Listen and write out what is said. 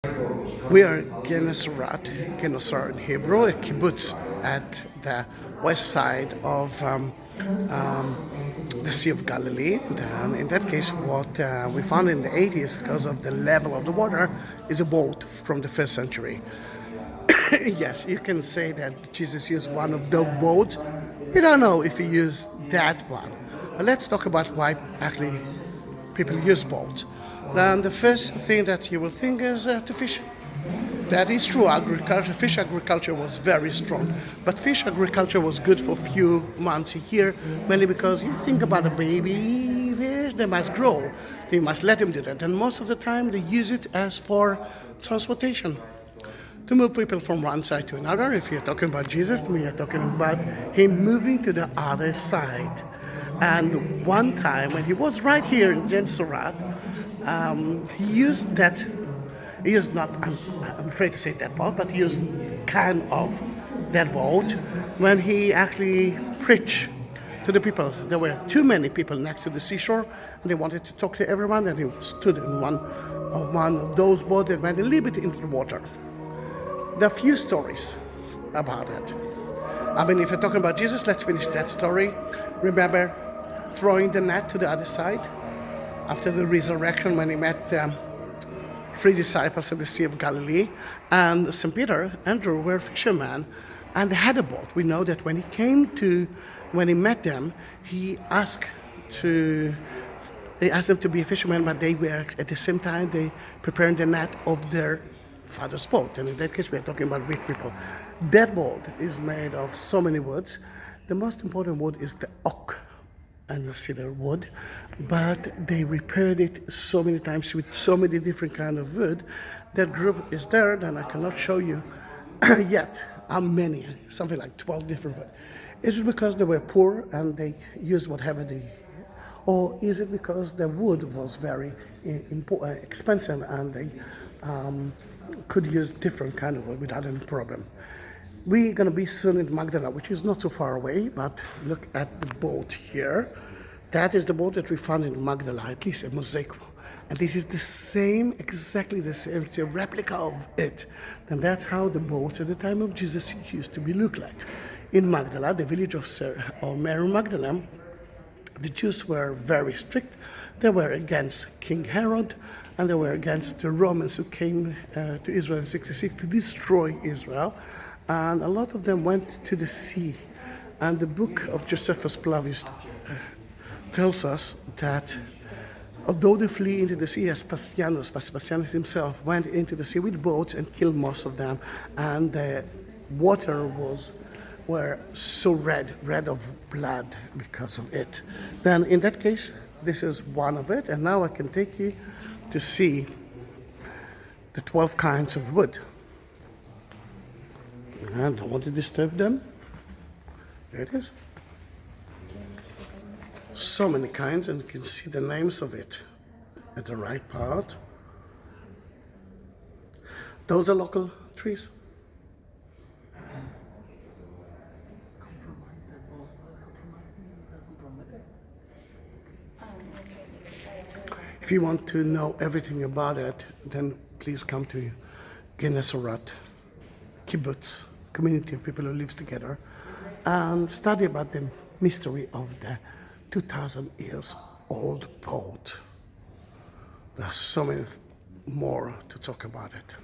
We are Ginnosar in Hebrew, a kibbutz at the west side of the Sea of Galilee. And in that case, what we found in the 80s, because of the level of the water, is a boat from the first century. Yes, you can say that Jesus used one of the boats. We don't know if he used that one. But let's talk about why actually people use boats. Then the first thing that you will think is to fish. That is true. Agriculture, fish agriculture was very strong, but fish agriculture was good for a few months a year, mainly because you think about a baby fish, they must grow, you must let them do that, and most of the time they use it as for transportation, to move people from one side to another. If you're talking about Jesus, we are talking about him moving to the other side. And one time when he was right here in Gennesaret, he used that. He used not, I'm afraid to say that part, but he used kind of that boat when he actually preached to the people. There were too many people next to the seashore, and they wanted to talk to everyone, and he stood in one of those boats that went a little bit into the water. There are few stories about it. I mean, if you're talking about Jesus, let's finish that story. Remember throwing the net to the other side after the resurrection when he met three disciples at the Sea of Galilee, and St. Peter, Andrew were fishermen, and they had a boat. We know that when he met them, he asked them to be a fisherman, but they were at the same time they preparing the net of their father's boat. And in that case, we are talking about rich people. That boat is made of so many woods. The most important wood is the oak and the cedar wood, but they repaired it so many times with so many different kind of wood. That group is there, and I cannot show you yet how many, something like 12 different wood. Is it because they were poor and they used whatever or is it because the wood was very expensive and they could use different kind of wood without any problem? We're going to be soon in Magdala, which is not so far away, but look at the boat here. That is the boat that we found in Magdala, at least a mosaic. And this is the same, exactly the same, it's a replica of it. And that's how the boats at the time of Jesus used to look like. In Magdala, the village of Mary Magdalene, the Jews were very strict. They were against King Herod, and they were against the Romans who came to Israel in 66 to destroy Israel. And a lot of them went to the sea. And the book of Josephus Flavius tells us that although they flee into the sea, Vespasianus himself went into the sea with boats and killed most of them. And the water were so red of blood because of it. Then in that case, this is one of it. And now I can take you to see the 12 kinds of wood. I don't want to disturb them. There it is. So many kinds, and you can see the names of it at the right part. Those are local trees. If you want to know everything about it, then please come to Gennesaret Kibbutz, community of people who lives together, and study about the mystery of the 2,000 years old boat. There's so many more to talk about it.